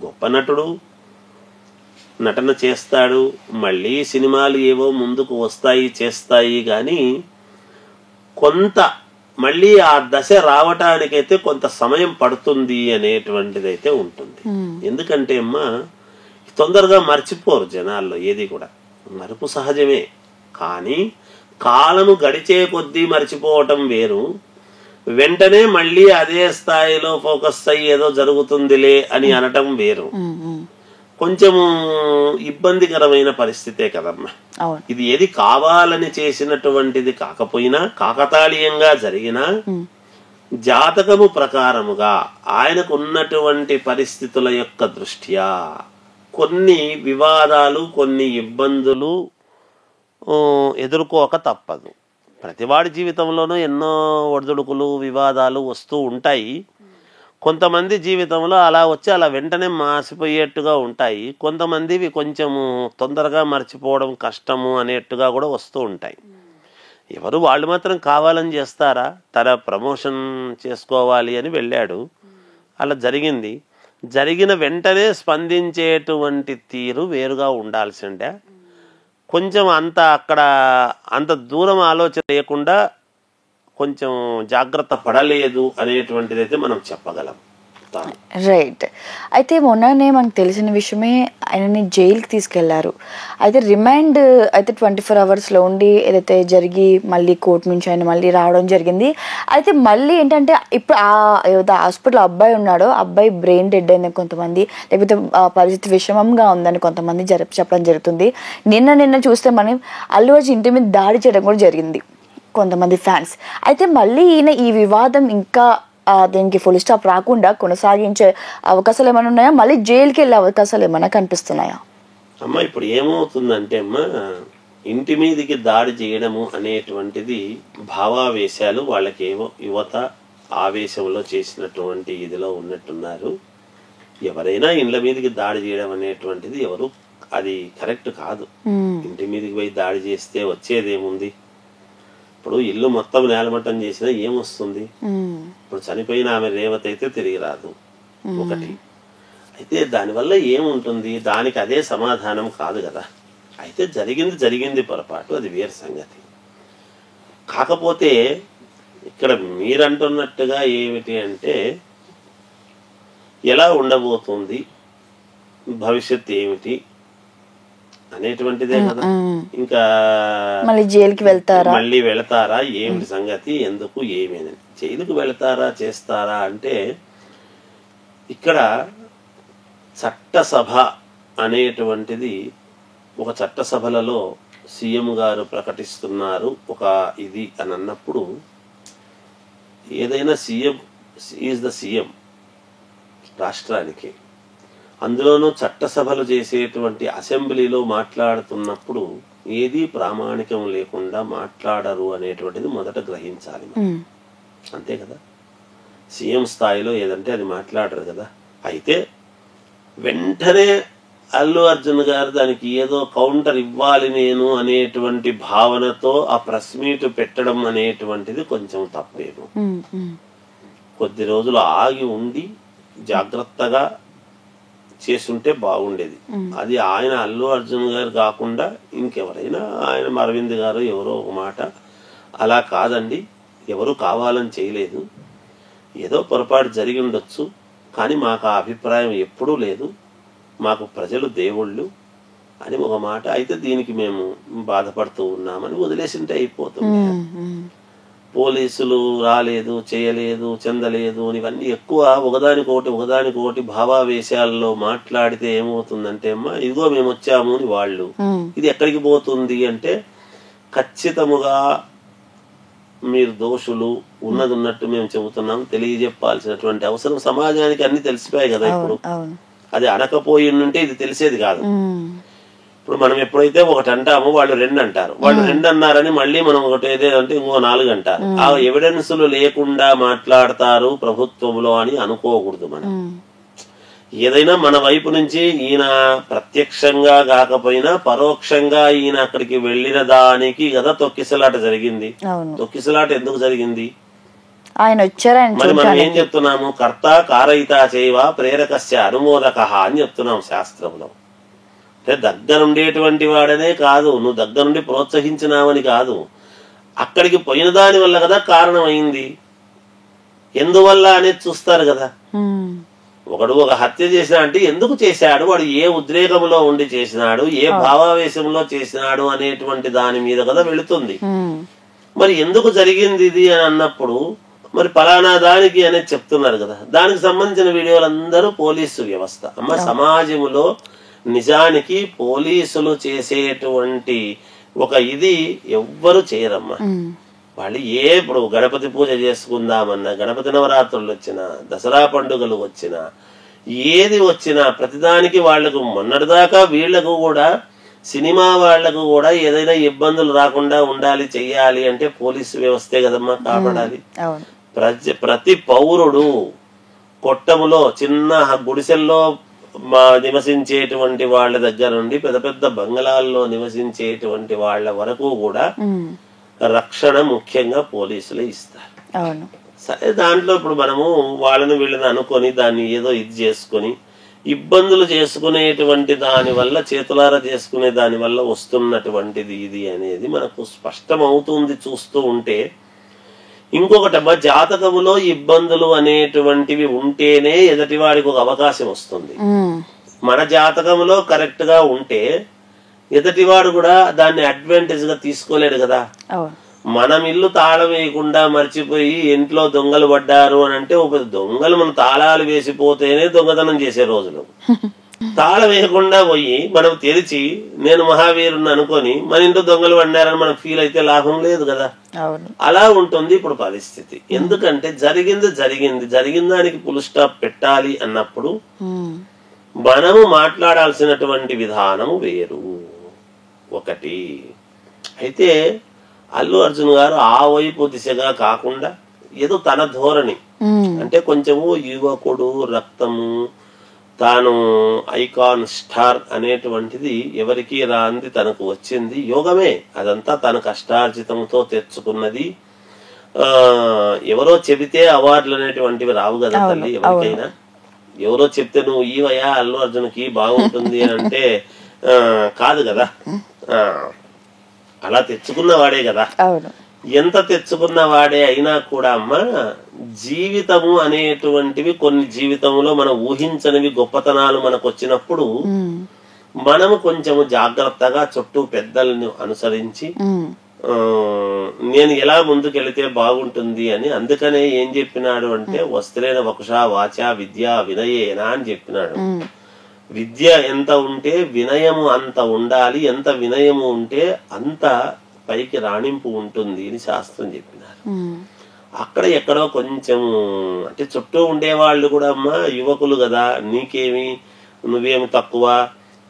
గొప్ప నటుడు నటన చేస్తాడు, మళ్ళీ సినిమాలు ఏవో ముందుకు వస్తాయి చేస్తాయి, కానీ కొంత మళ్ళీ ఆ దశ రావటానికైతే కొంత సమయం పడుతుంది అనేటువంటిది అయితే ఉంటుంది. ఎందుకంటే అమ్మా తొందరగా మర్చిపోరు జనాల్లో, ఏది కూడా మరుపు సహజమే. కానీ కాలము గడిచే కొద్దీ మర్చిపోవటం వేరు, వెంటనే మళ్ళీ అదే స్థాయిలో ఫోకస్ అయ్యి ఏదో జరుగుతుందిలే అని అనటం వేరు. కొంచెము ఇబ్బందికరమైన పరిస్థితే కదమ్మా ఇది. ఏది కావాలని చేసినటువంటిది కాకపోయినా, కాకతాళీయంగా జరిగినా, జాతకము ప్రకారముగా ఆయనకు ఉన్నటువంటి పరిస్థితుల యొక్క దృష్ట్యా కొన్ని వివాదాలు, కొన్ని ఇబ్బందులు ఎదుర్కోక తప్పదు. ప్రతివాడి జీవితంలోనూ ఎన్నో ఒడిదుడుకులు, వివాదాలు వస్తూ ఉంటాయి. కొంతమంది జీవితంలో అలా వచ్చి అలా వెంటనే మాసిపోయేట్టుగా ఉంటాయి. కొంతమందివి కొంచెము తొందరగా మర్చిపోవడం కష్టము అనేట్టుగా కూడా వస్తూ ఉంటాయి. ఎవరు వాళ్ళు మాత్రం కావాలని చేస్తారా? తన ప్రమోషన్ చేసుకోవాలి అని వెళ్ళాడు, అలా జరిగింది. జరిగిన వెంటనే స్పందించేటువంటి తీరు వేరుగా ఉండాల్సిందే. కొంచెం అక్కడ అంత దూరం ఆలోచన లేకుండా కొంచెం జాగ్రత్త పడలేదు అనేటువంటిది అయితే మనం చెప్పగలం. రైట్. అయితే మొన్ననే మనకు తెలిసిన విషయమే, ఆయనని జైలుకి తీసుకెళ్లారు. అయితే రిమాండ్ అయితే 24 అవర్స్లో ఉండి ఏదైతే జరిగి మళ్ళీ కోర్టు నుంచి ఆయన మళ్ళీ రావడం జరిగింది. అయితే మళ్ళీ ఏంటంటే ఇప్పుడు ఏదైతే హాస్పిటల్ అబ్బాయి ఉన్నాడో, అబ్బాయి బ్రెయిన్ డెడ్ అయిందని కొంతమంది, లేకపోతే పరిస్థితి విషమంగా ఉందని కొంతమంది చెప్పడం జరుగుతుంది. నిన్న చూస్తే మనం అల్లు అర్జున్ ఇంటి మీద దాడి చేయడం కూడా జరిగింది కొంతమంది ఫ్యాన్స్. అయితే మళ్ళీ ఈయన ఈ వివాదం ఇంకా దీనికి ఫుల్ స్టాప్ రాకుండా కొనసాగించే అవకాశాలు ఏమైనా ఉన్నాయా? మళ్ళీ జైలుకి వెళ్ళే అవకాశాలు ఏమైనా కనిపిస్తున్నాయా? అమ్మ ఇప్పుడు ఏమవుతుందంటే అమ్మా, ఇంటి మీదకి దాడి చేయడము అనేటువంటిది భావావేశాలు, వాళ్ళకేవో యువత ఆవేశంలో చేసినటువంటి ఇదిలో ఉన్నట్టున్నారు. ఎవరైనా ఇండ్ల మీదకి దాడి చేయడం అనేటువంటిది అది కరెక్ట్ కాదు. ఇంటి మీదకి పోయి దాడి చేస్తే వచ్చేదేముంది? ఇప్పుడు ఇల్లు మొత్తం నేలమట్టం చేసినా ఏమొస్తుంది? ఇప్పుడు చనిపోయిన ఆమె రేవతి అయితే తిరిగి రాదు ఒకటి. అయితే దానివల్ల ఏముంటుంది? దానికి అదే సమాధానం కాదు కదా. అయితే జరిగింది పొరపాటు, అది వేరు సంగతి. కాకపోతే ఇక్కడ మీరంటున్నట్టుగా ఏమిటి అంటే, ఎలా ఉండబోతుంది, భవిష్యత్ ఏమిటి అనేటువంటిదే కదా. ఇంకా మళ్ళీ వెళతారా ఏమిటి సంగతి, ఎందుకు ఏమేనని. జైలుకు వెళతారా చేస్తారా అంటే, ఇక్కడ చట్టసభ అనేటువంటిది, ఒక చట్టసభలలో సీఎం గారు ప్రకటిస్తున్నారు ఒక ఇది అని అన్నప్పుడు, ఏదైనా సీఎం ఈజ్ ద సీఎం రాష్ట్రానికి, అందులోనూ చట్టసభలు చేసేటువంటి అసెంబ్లీలో మాట్లాడుతున్నప్పుడు ఏది ప్రామాణికం లేకుండా మాట్లాడరు అనేటువంటిది మొదట గ్రహించాలి. అంతే కదా. సీఎం స్థాయిలో ఏదంటే అది మాట్లాడరు కదా. అయితే వెంటనే అల్లు అర్జున్ గారు దానికి ఏదో కౌంటర్ ఇవ్వాలి నేను అనేటువంటి భావనతో ఆ ప్రెస్ మీట్ పెట్టడం అనేటువంటిది కొంచెం తప్పేమో. కొద్ది రోజులు ఆగి ఉండి జాగ్రత్తగా చేస్తుంటే బాగుండేది. అది ఆయన అల్లు అర్జున్ గారు కాకుండా ఇంకెవరైనా, ఆయన అరవింద్ గారు ఎవరో ఒక మాట, అలా కాదండి, ఎవరు కావాలని చేయలేదు, ఏదో పొరపాటు జరిగి ఉండొచ్చు, కానీ మాకు ఆ అభిప్రాయం ఎప్పుడూ లేదు, మాకు ప్రజలు దేవుళ్ళు అని ఒక మాట. అయితే దీనికి మేము బాధపడుతూ ఉన్నామని వదిలేసింటే అయిపోతుంది. పోలీసులు రాలేదు, చేయలేదు, చెందలేదు అని ఇవన్నీ ఎక్కువ ఒకదానికోటి భావావేశాల్లో మాట్లాడితే ఏమవుతుందంటే అమ్మా, ఇదిగో మేము వచ్చాము అని వాళ్ళు, ఇది ఎక్కడికి పోతుంది అంటే, ఖచ్చితముగా మీరు దోషులు, ఉన్నట్టు మేము చెబుతున్నాం తెలియజెప్పాల్సినటువంటి అవసరం సమాజానికి అన్ని తెలిసిపోయాయి కదా. ఇప్పుడు అది అనకపోయి ఉంటే ఇది తెలిసేది కాదు. ఇప్పుడు మనం ఎప్పుడైతే ఒకటి అంటామో వాళ్ళు 2 అంటారు, వాళ్ళు 2 అన్నారని మళ్ళీ మనం ఒకటి అంటే ఇంకో 4 అంటారు. ఆ ఎవిడెన్సులు లేకుండా మాట్లాడతారు ప్రభుత్వంలో అని అనుకోకూడదు. మనం ఏదైనా మన వైపు నుంచి ఈయన ప్రత్యక్షంగా కాకపోయినా పరోక్షంగా ఈయన అక్కడికి వెళ్ళిన దానికి కదా తొక్కిసలాట జరిగింది. తొక్కిసలాట ఎందుకు జరిగింది? ఆయన వచ్చారు, ఆయన మరి మనం ఏం చూడడానికి. చెప్తున్నాము? కర్త కారయిత చేయవ ప్రేరకస్య అనుమోదక అని చెప్తున్నాం శాస్త్రంలో. అంటే దగ్గరుండేటువంటి వాడనే కాదు, నువ్వు దగ్గరుండి ప్రోత్సహించినావని కాదు, అక్కడికి పోయిన దాని వల్ల కదా కారణం అయింది. ఎందువల్ల అనేది చూస్తారు కదా. ఒకడు ఒక హత్య చేసినా అంటే ఎందుకు చేశాడు, వాడు ఏ ఉద్రేకంలో ఉండి చేసినాడు, ఏ భావావేశంలో చేసినాడు అనేటువంటి దాని మీద కదా వెళుతుంది. మరి ఎందుకు జరిగింది ఇది అని అన్నప్పుడు మరి పలానా దానికి అనేది చెప్తున్నారు కదా. దానికి సంబంధించిన వీడియోలందరూ పోలీసు వ్యవస్థ. అమ్మ సమాజంలో నిజానికి పోలీసులు చేసేటువంటి ఒక ఇది ఎవ్వరు చేయరమ్మా. వాళ్ళు ఇప్పుడు గణపతి పూజ చేసుకుందామన్నా, గణపతి నవరాత్రులు వచ్చినా, దసరా పండుగలు వచ్చినా, ఏది వచ్చినా ప్రతిదానికి వాళ్లకు మొన్నటిదాకా వీళ్లకు కూడా సినిమా వాళ్లకు కూడా ఏదైనా ఇబ్బందులు రాకుండా ఉండాలి, చెయ్యాలి అంటే పోలీసు వ్యవస్థే కదమ్మా కాపాడాలి. ప్రతి పౌరుడు కొట్టములో చిన్న గుడిసెల్లో నివసించేటువంటి వాళ్ళ దగ్గర నుండి పెద్ద పెద్ద బంగళాల్లో నివసించేటువంటి వాళ్ళ వరకు కూడా రక్షణ ముఖ్యంగా పోలీసులే ఇస్తారు. సరే, దాంట్లో ఇప్పుడు మనము వాళ్ళని వీళ్ళని అనుకొని దాన్ని ఏదో ఇది చేసుకొని ఇబ్బందులు చేసుకునేటువంటి దాని వల్ల, చేతులారా చేసుకునే దాని వల్ల వస్తున్నటువంటిది ఇది అనేది మనకు స్పష్టమవుతుంది చూస్తూ ఉంటే. ఇంకొకటమ్మా, జాతకములో ఇబ్బందులు అనేటువంటివి ఉంటేనే ఎదుటివాడికి ఒక అవకాశం వస్తుంది. మన జాతకములో కరెక్ట్ గా ఉంటే ఎదుటివాడు కూడా దాన్ని అడ్వాంటేజ్ గా తీసుకోలేడు కదా. మనం ఇల్లు తాళం వేయకుండా మర్చిపోయి ఇంట్లో దొంగలు పడ్డారు అని అంటే, ఒక దొంగలు మనం తాళాలు వేసిపోతేనే దొంగతనం చేసే రోజులు. తాళం వేయకుండా పోయి మనం తెరిచి నేను మహావీరుని అనుకొని మన ఇంట్లో దొంగలు పడ్డారని మనం ఫీల్ అయితే లాభం లేదు కదా. అలా ఉంటుంది ఇప్పుడు పరిస్థితి. ఎందుకంటే జరిగిన దానికి ఫుల్ స్టాప్ పెట్టాలి అన్నప్పుడు మనము మాట్లాడాల్సినటువంటి విధానము వేరు ఒకటి. అయితే అల్లు అర్జున్ గారు ఆ వైపు దిశగా కాకుండా ఏదో తన ధోరణి అంటే కొంచెము యువకుడు, రక్తము, తాను ఐకాన్ స్టార్ అనేటువంటిది ఎవరికి రాంది తనకు వచ్చింది. యోగమే అదంతా తన కష్టార్జితంతో తెచ్చుకున్నది. ఎవరో చెబితే అవార్డులు అనేటువంటివి రావు కదా తల్లి ఎవరికైనా. ఎవరో చెప్తే నువ్వు ఈవయా అల్లు అర్జున్కి బాగుంటుంది అని అంటే కాదు కదా. అలా తెచ్చుకున్న వాడే కదా. ఎంత తెచ్చుకున్న వాడే అయినా కూడా అమ్మ, జీవితము అనేటువంటివి కొన్ని జీవితంలో మనం ఊహించనివి గొప్పతనాలు మనకు వచ్చినప్పుడు మనము కొంచెము జాగ్రత్తగా చుట్టూ పెద్దలను అనుసరించి నేను ఎలా ముందుకెళితే బాగుంటుంది అని. అందుకనే ఏం చెప్పినాడు అంటే, వస్త్రేణ వకుషా వాచా విద్యా వినయేనా అని చెప్పినాడు. విద్య ఎంత ఉంటే వినయము అంత ఉండాలి, ఎంత వినయము ఉంటే అంత పైకి రాణింపు ఉంటుంది అని శాస్త్రం చెప్పినారు. అక్కడ ఎక్కడో కొంచెం అంటే చుట్టూ ఉండేవాళ్ళు కూడా అమ్మా యువకులు కదా, నీకేమి, నువ్వేమి తక్కువ,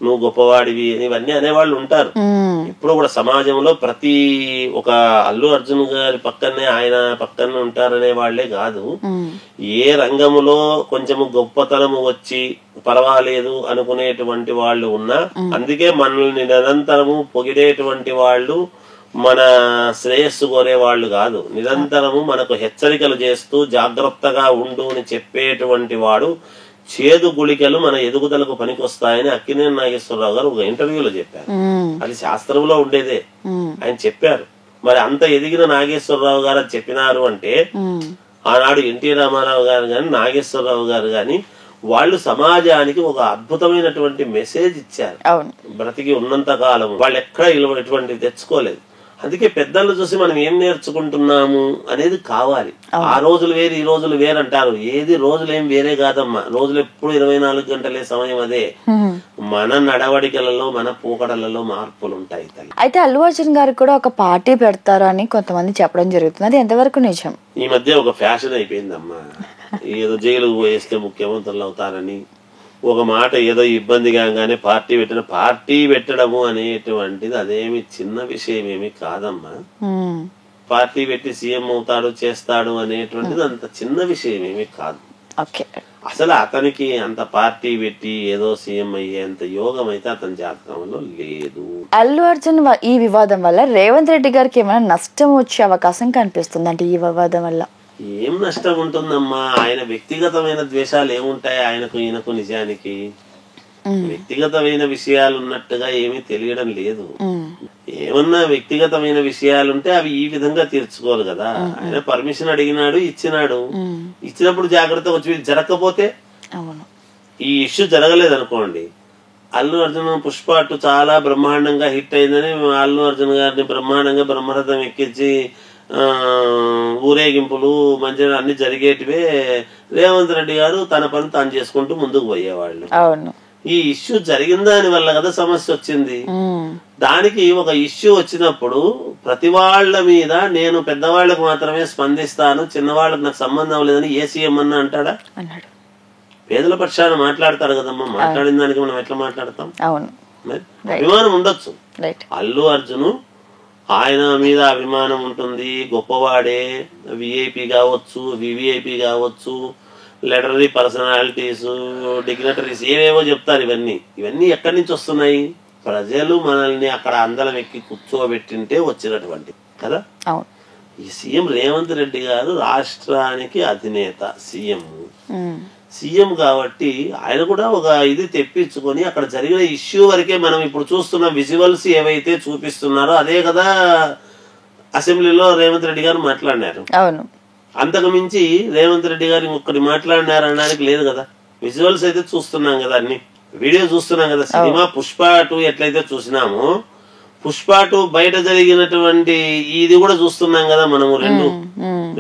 నువ్వు గొప్పవాడివి ఇవన్నీ అనేవాళ్ళు ఉంటారు. ఇప్పుడు కూడా సమాజంలో ప్రతి ఒక అల్లు అర్జున్ గారి పక్కనే ఆయన పక్కనే ఉంటారనే వాళ్లే కాదు, ఏ రంగములో కొంచెము గొప్పతనము వచ్చి పర్వాలేదు అనుకునేటువంటి వాళ్ళు ఉన్నా, అందుకే మనల్ని నిరంతరము పొగిడేటువంటి వాళ్ళు మన శ్రేయస్సు కోరే వాళ్ళు కాదు. నిరంతరము మనకు హెచ్చరికలు చేస్తూ జాగ్రత్తగా ఉండు అని చెప్పేటువంటి వాడు. చేదు గుళికలు మన ఎదుగుదలకు పనికొస్తాయని అక్కినేని నాగేశ్వరరావు గారు ఒక ఇంటర్వ్యూలో చెప్పారు. అది శాస్త్రంలో ఉండేదే, ఆయన చెప్పారు. మరి అంత ఎదిగిన నాగేశ్వరరావు గారు అది చెప్పినారు అంటే, ఆనాడు ఎన్టీ రామారావు గారు గాని నాగేశ్వరరావు గారు గాని వాళ్ళు సమాజానికి ఒక అద్భుతమైనటువంటి మెసేజ్ ఇచ్చారు. బ్రతికి ఉన్నంత కాలం వాళ్ళు ఎక్కడ ఇటువంటివి తెచ్చుకోలేదు. అందుకే పెద్దలను చూసి మనం ఏం నేర్చుకుంటున్నాము అనేది కావాలి. ఆ రోజులు వేరు, ఈ రోజులు వేరు అంటారు. ఏది రోజులు ఏం వేరే కాదమ్మా. రోజులు ఎప్పుడు 24 గంటలే సమయం అదే. మన నడవడికలలో, మన పోకడలలో మార్పులు ఉంటాయి. అయితే అల్లు అర్జున్ గారు కూడా ఒక పార్టీ పెడతారు అని కొంతమంది చెప్పడం జరుగుతుంది. అది ఎంతవరకు నిజం? ఈ మధ్య ఒక ఫ్యాషన్ అయిపోయిందమ్మా. ఏదో జైలుకు పోయేస్తే ముఖ్యమంత్రులు అవుతారని ఒక మాట, ఏదో ఇబ్బంది కాగానే పార్టీ పెట్టడము అనేటువంటిది అదేమి చిన్న విషయం ఏమి కాదమ్మా. పార్టీ పెట్టి సీఎం అవుతాడు, చేస్తాడు అనేటువంటిది అంత చిన్న విషయం ఏమి కాదు. అసలు అతనికి అంత పార్టీ పెట్టి ఏదో సీఎం అయ్యేంత యోగం అయితే అతని జాతకంలో లేదు. అల్లు అర్జున్ ఈ వివాదం వల్ల రేవంత్ రెడ్డి గారికి ఏమైనా నష్టం వచ్చే అవకాశం కనిపిస్తుంది అంటే ఈ వివాదం వల్ల? ఏం నష్టం ఉంటుందమ్మా? ఆయన వ్యక్తిగతమైన ద్వేషాలు ఏముంటాయి ఆయనకు ఈయనకు? నిజానికి వ్యక్తిగతమైన విషయాలు ఉన్నట్టుగా ఏమీ తెలియడం లేదు. ఏమన్నా వ్యక్తిగతమైన విషయాలుంటే అవి ఈ విధంగా తీర్చుకోరు కదా. ఆయన పర్మిషన్ అడిగినాడు, ఇచ్చినాడు. ఇచ్చినప్పుడు జాగ్రత్తగా వచ్చి జరగకపోతే, ఈ ఇష్యూ జరగలేదు అనుకోండి, అల్లు అర్జున్ పుష్ప 2 చాలా బ్రహ్మాండంగా హిట్ అయిందని అల్లు అర్జున్ గారిని బ్రహ్మాండంగా బ్రహ్మరథం ఎక్కించి ఊరేగింపులు మంచిగా అన్ని జరిగేటివే. రేవంత్ రెడ్డి గారు తన పని తాను చేసుకుంటూ ముందుకు పోయేవాళ్ళు. ఈ ఇష్యూ జరిగిన దాని వల్ల కదా సమస్య వచ్చింది. దానికి ఒక ఇష్యూ వచ్చినప్పుడు ప్రతి వాళ్ళ మీద నేను పెద్దవాళ్లకు మాత్రమే స్పందిస్తాను, చిన్నవాళ్ళకు నాకు సంబంధం లేదని ఏ సీఎం అన్నా అంటాడా? పేదల పక్షాన మాట్లాడతారు కదమ్మా. మాట్లాడిన దానికి మనం ఎట్లా మాట్లాడతాం? మరి అభిమానం ఉండొచ్చు. అల్లు అర్జున్ ఆయన మీద అభిమానం ఉంటుంది, గొప్పవాడే, విఐపి కావచ్చు, వివిఐపి కావచ్చు, లెటరీ పర్సనాలిటీస్, డిగ్నటరీస్ ఏవేవో చెప్తారు. ఇవన్నీ ఎక్కడి నుంచి వస్తున్నాయి? ప్రజలు మనల్ని అక్కడ అందలం ఎక్కి కూర్చోబెట్టింటే వచ్చినటువంటి కదా. ఈ సీఎం రేవంత్ రెడ్డి గారు రాష్ట్రానికి అధినేత, సీఎం కాబట్టి ఆయన కూడా ఒక ఇది తెప్పించుకొని అక్కడ జరిగిన ఇష్యూ వరకే మనం ఇప్పుడు చూస్తున్న విజువల్స్ ఏవైతే చూపిస్తున్నారో అదే కదా అసెంబ్లీలో రేవంత్ రెడ్డి గారు మాట్లాడినారు. అంతకు మించి రేవంత్ రెడ్డి గారు ఒక్కటి మాట్లాడినారు అనడానికి లేదు కదా. విజువల్స్ అయితే చూస్తున్నాం కదా, అన్ని వీడియో చూస్తున్నాం కదా. సినిమా పుష్ప 2 ఎట్లయితే చూసినామో పుష్ప 2 బయట జరిగినటువంటి ఇది కూడా చూస్తున్నాం కదా మనము.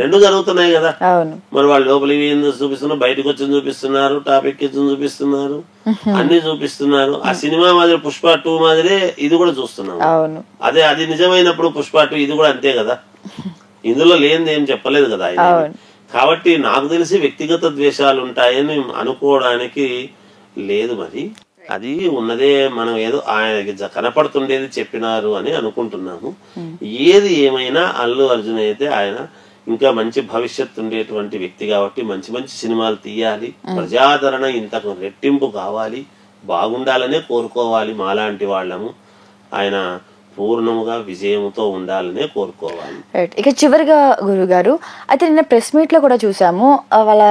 రెండు జరుగుతున్నాయి కదా. మరి వాళ్ళు లోపలికి చూపిస్తున్నారు, బయటకు వచ్చి చూపిస్తున్నారు, టాపిక్ ఇచ్చి చూపిస్తున్నారు, అన్ని చూపిస్తున్నారు. ఆ సినిమా మాదిరి పుష్ప 2 మాదిరే ఇది కూడా చూస్తున్నాం. అదే అది నిజమైనప్పుడు పుష్ప 2 ఇది కూడా అంతే కదా. ఇందులో లేనిది ఏం చెప్పలేదు కదా ఆయన. కాబట్టి నాకు తెలిసి వ్యక్తిగత ద్వేషాలు ఉంటాయని అనుకోవడానికి లేదు. మరి అది ఉన్నదే, మనం ఏదో ఆయనకి కనపడుతుండేది చెప్పినారు అని అనుకుంటున్నాము. ఏది ఏమైనా అల్లు అర్జున్ అయితే ఆయన ఇంకా మంచి భవిష్యత్తు ఉండేటువంటి వ్యక్తి కాబట్టి మంచి మంచి సినిమాలు తీయాలి, ప్రజాదరణ ఇంతకు రెట్టింపు కావాలి, బాగుండాలనే కోరుకోవాలి. మాలాంటి వాళ్ళము ఆయన పూర్ణముగా విజయంతో ఉండాలనే కోరుకోవాలి. ఇక చివరిగా గురుగారు, అయితే నిన్న ప్రెస్ మీట్ లో కూడా చూసాము, వాళ్ళ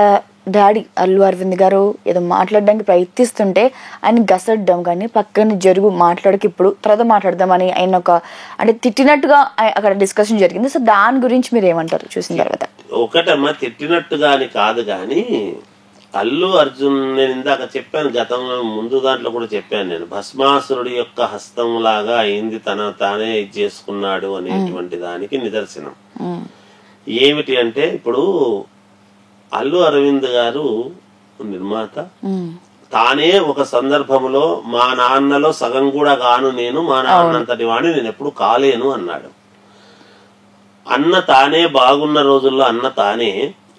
డాడీ అల్లు అరవింద్ గారు ఏదో మాట్లాడడానికి ప్రయత్నిస్తుంటే ఆయన గసడ్డం కానీ పక్కన జరుగు మాట్లాడక ఇప్పుడు తర్వాత మాట్లాడదామని ఆయన అంటే తిట్టినట్టుగా అక్కడ డిస్కషన్ జరిగింది. సో దాని గురించి మీరు ఏమంటారు చూసిన తర్వాత? ఒకటమ్మా, తిట్టినట్టుగాని కాదు కానీ అల్లు అర్జున్ నేను ఇందాక చెప్పాను, గతంలో ముందు దాంట్లో కూడా చెప్పాను నేను, భస్మాసురుడి యొక్క హస్తం లాగా అయింది, తానే ఇది చేసుకున్నాడు అనేటువంటి దానికి నిదర్శనం ఏమిటి అంటే, ఇప్పుడు అల్లు అరవింద్ గారు నిర్మాత, తానే ఒక సందర్భంలో మా నాన్నలో సగం కూడా కాను నేను, మా నాన్నంతటి వాడిని నేను ఎప్పుడు కాలేను అన్నాడు. అన్న తానే బాగున్న రోజుల్లో అన్న తానే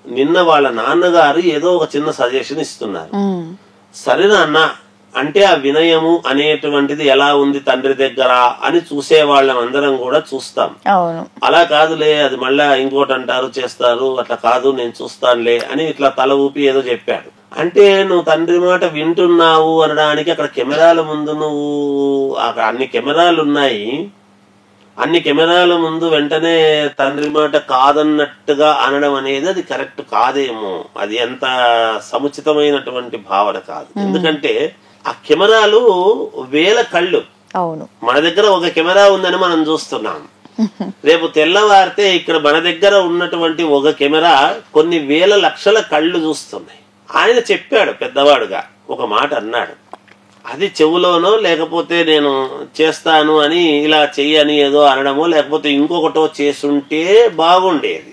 నిన్న వాళ్ళ నాన్నగారు ఏదో ఒక చిన్న సజెషన్ ఇస్తున్నారు. సరే నాన్న అంటే ఆ వినయము అనేటువంటిది ఎలా ఉంది తండ్రి దగ్గర అని చూసే వాళ్ళం అందరం కూడా చూస్తాం. అలా కాదులే అది మళ్ళా ఇంకోటి అంటారు చేస్తారు, అట్లా కాదు నేను చూస్తానులే అని ఇట్లా తల ఊపి ఏదో చెప్పాడు. అంటే నువ్వు తండ్రి మాట వింటున్నావు అనడానికి అక్కడ కెమెరాల ముందు నువ్వు అక్కడ అన్ని కెమెరాలు ఉన్నాయి, అన్ని కెమెరాల ముందు వెంటనే తండ్రి మాట కాదన్నట్టుగా అనడం అనేది అది కరెక్ట్ కాదేమో, అది ఎంత సముచితమైనటువంటి భావన కాదు. ఎందుకంటే ఆ కెమెరాలు వేల కళ్ళు, మన దగ్గర ఒక కెమెరా ఉందని మనం చూస్తున్నాం, రేపు తెల్లవారితే ఇక్కడ మన దగ్గర ఉన్నటువంటి ఒక కెమెరా కొన్ని వేల లక్షల కళ్ళు చూస్తున్నాయి. ఆయన చెప్పాడు పెద్దవాడుగా ఒక మాట అన్నాడు, అది చెవులోనో లేకపోతే నేను చేస్తాను అని ఇలా చెయ్యని ఏదో అనడమో లేకపోతే ఇంకొకటో చేసుంటే బాగుండేది.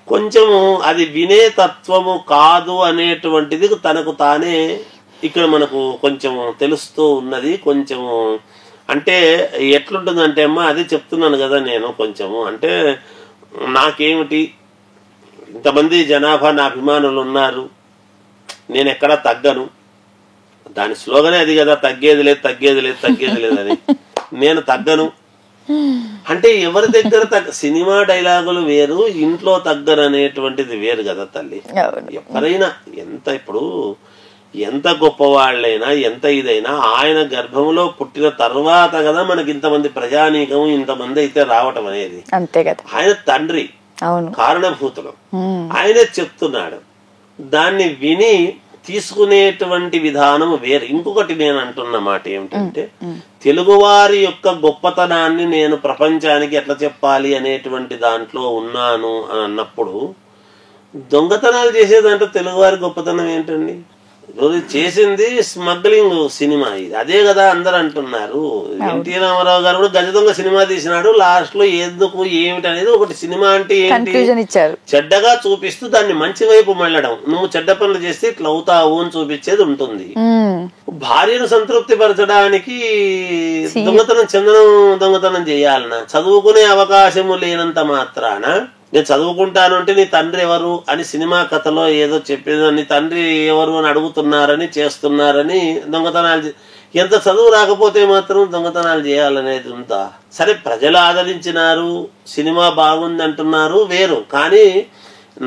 కొంచెము అది వినే తత్వము కాదు అనేటువంటిది తనకు తానే ఇక్కడ మనకు కొంచెం తెలుస్తూ ఉన్నది. కొంచెము అంటే ఎట్లుంటుందంటే అమ్మా, అది చెప్తున్నాను కదా నేను, కొంచెము అంటే నాకేమిటి ఇంతమంది జనాభా నా అభిమానులు ఉన్నారు, నేను ఎక్కడా తగ్గను, దాని స్లోగనే అది కదా, తగ్గేది లేదు తగ్గేది లేదు తగ్గేది లేదని, నేను తగ్గను అంటే ఎవరి దగ్గర సినిమా డైలాగులు వేరు, ఇంట్లో తగ్గను అనేటువంటిది వేరు కదా తల్లి. ఎవరైనా ఇప్పుడు ఎంత గొప్పవాళ్ళైనా ఎంత ఇదైనా ఆయన గర్భంలో పుట్టిన తర్వాత కదా మనకి ఇంతమంది ప్రజానీకం ఇంతమంది అయితే రావటం అనేది. అంతే కదా. ఆయన తండ్రి, అవును. కారణభూతులం. ఆయనే చెప్తున్నాడు. దాన్ని విని తీసుకునేటువంటి విధానం వేరు. ఇంకొకటి నేను అంటున్న మాట ఏమిటంటే, తెలుగువారి యొక్క గొప్పతనాన్ని నేను ప్రపంచానికి ఎట్లా చెప్పాలి అనేటువంటి దాంట్లో ఉన్నాను అని అన్నప్పుడు, దొంగతనాలు చేసేదంటే తెలుగువారి గొప్పతనం ఏంటండి? రోజు చేసింది స్మగ్లింగ్ సినిమా, ఇది అదే కదా అందరు అంటున్నారు. ఎన్టీ రామారావు గారు కూడా గజ దొంగ సినిమా తీసినాడు. లాస్ట్ లో ఎందుకు ఏమిటి అనేది ఒకటి సినిమా అంటే ఏంటి, చెడ్డగా చూపిస్తూ దాన్ని మంచి వైపు మళ్ళడం. నువ్వు చెడ్డ పనులు చేస్తే ఇట్లా అవుతావు అని చూపించేది ఉంటుంది. భార్యను సంతృప్తి పరచడానికి చందనం దొంగతనం చేయాలన్నా, చదువుకునే అవకాశము లేనంత మాత్రాన నేను చదువుకుంటాను అంటే నీ తండ్రి ఎవరు అని సినిమా కథలో ఏదో చెప్పేదో, నీ తండ్రి ఎవరు అని అడుగుతున్నారని చేస్తున్నారని దొంగతనాలు. ఎంత చదువు రాకపోతే మాత్రం దొంగతనాలు చేయాలనేది ఉందా? సరే, ప్రజలు ఆదరించినారు, సినిమా బాగుంది అంటున్నారు, వేరు. కానీ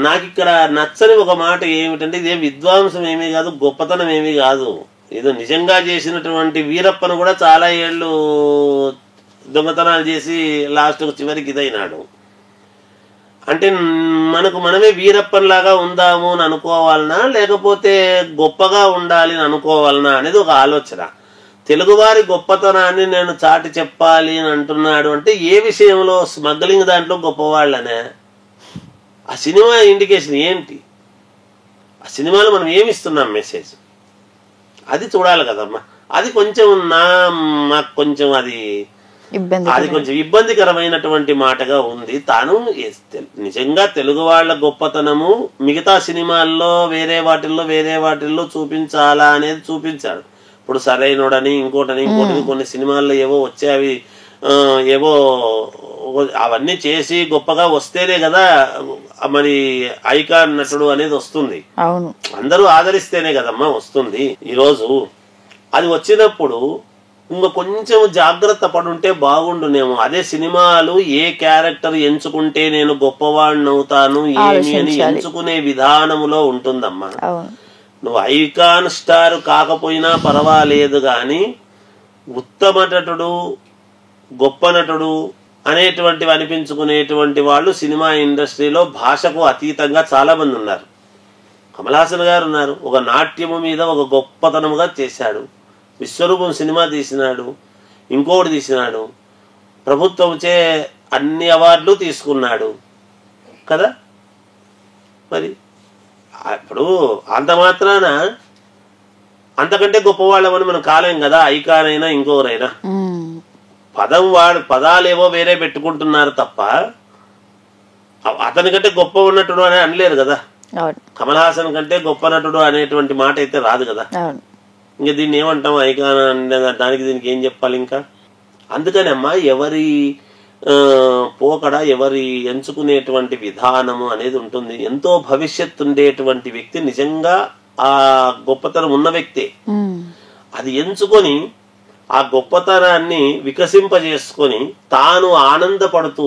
నాకు ఇక్కడ నచ్చని ఒక మాట ఏమిటంటే, ఇదే విద్వాంసం ఏమీ కాదు, గొప్పతనం ఏమీ కాదు. ఏదో నిజంగా చేసినటువంటి వీరప్పను కూడా చాలా ఏళ్ళు దొంగతనాలు చేసి లాస్ట్ చివరికి ఇదైనాడు. అంటే మనకు మనమే వీరప్పన్లాగా ఉందాము అని అనుకోవాలనా, లేకపోతే గొప్పగా ఉండాలి అని అనుకోవాలనా అనేది ఒక ఆలోచన. తెలుగువారి గొప్పతనాన్ని నేను చాటి చెప్పాలి అని అంటున్నాడు అంటే ఏ విషయంలో? స్మగ్లింగ్ దాంట్లో గొప్పవాళ్ళనే. ఆ సినిమా ఇండికేషన్ ఏంటి? ఆ సినిమాలో మనం ఏమిస్తున్నాం మెసేజ్? అది చూడాలి కదమ్మా. అది కొంచెం నాకు కొంచెం అది కొంచెం ఇబ్బందికరమైనటువంటి మాటగా ఉంది. తాను నిజంగా తెలుగు వాళ్ళ గొప్పతనము మిగతా సినిమాల్లో వేరే వాటిల్లో చూపించాలా అనేది చూపించాడు. ఇప్పుడు సరైనోడని ఇంకోటని కొన్ని సినిమాల్లో ఏవో వచ్చేవి, ఏవో అవన్నీ చేసి గొప్పగా వస్తేనే కదా మరి ఐకాన్ నటుడు అనేది వస్తుంది. అందరూ ఆదరిస్తేనే కదమ్మా వస్తుంది. ఈరోజు అది వచ్చినప్పుడు ఇంకా కొంచెం జాగ్రత్త పడుంటే బాగుండునేమో. అదే సినిమాలు ఏ క్యారెక్టర్ ఎంచుకుంటే నేను గొప్పవాడిని అవుతాను ఏమి అని ఎంచుకునే విధానములో ఉంటుందమ్మా. నువ్వు ఐకాన్ స్టార్ కాకపోయినా పర్వాలేదు గాని ఉత్తమ నటుడు, గొప్ప నటుడు అనేటువంటివి అనిపించుకునేటువంటి వాళ్ళు సినిమా ఇండస్ట్రీలో భాషకు అతీతంగా చాలా మంది ఉన్నారు. కమల్ హాసన్ గారు ఉన్నారు. ఒక నాట్యము మీద ఒక గొప్పతనముగా చేశాడు. విశ్వరూపం సినిమా తీసినాడు, ఇంకోటి తీసినాడు, ప్రభుత్వంచే అన్ని అవార్డులు తీసుకున్నాడు కదా. మరి ఇప్పుడు అంత మాత్రాన అంతకంటే గొప్పవాళ్ళమని మనం కాలేం కదా. ఐకాన్ అయినా ఇంకోరైనా పదాలేవో వేరే పెట్టుకుంటున్నారు తప్ప అతనికంటే గొప్ప ఉన్నట్టుడు అని అనలేరు కదా. కమల్ హాసన్ కంటే గొప్ప నటుడు అనేటువంటి మాట అయితే రాదు కదా. ఇంకా దీన్ని ఏమంటాం? ఐకాన్ దానికి దీనికి ఏం చెప్పాలి ఇంకా? అందుకని అమ్మా, ఎవరి పోకడ, ఎవరి ఎంచుకునేటువంటి విధానము అనేది ఉంటుంది. ఎంతో భవిష్యత్తు ఉండేటువంటి వ్యక్తి నిజంగా ఆ గొప్పతనం ఉన్న వ్యక్తే. అది ఎంచుకొని ఆ గొప్పతనాన్ని వికసింపజేసుకొని తాను ఆనందపడుతూ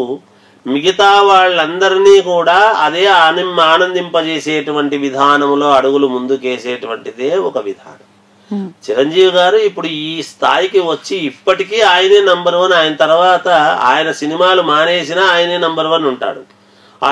మిగతా వాళ్ళందరినీ కూడా అదే ఆనందింపజేసేటువంటి విధానంలో అడుగులు ముందుకేసేటువంటిదే ఒక విధానం. చిరంజీవి గారు ఇప్పుడు ఈ స్థాయికి వచ్చి ఇప్పటికీ ఆయనే నంబర్ 1. ఆయన తర్వాత ఆయన సినిమాలు మానేసినా ఆయనే నంబర్ 1 ఉంటాడు. ఆ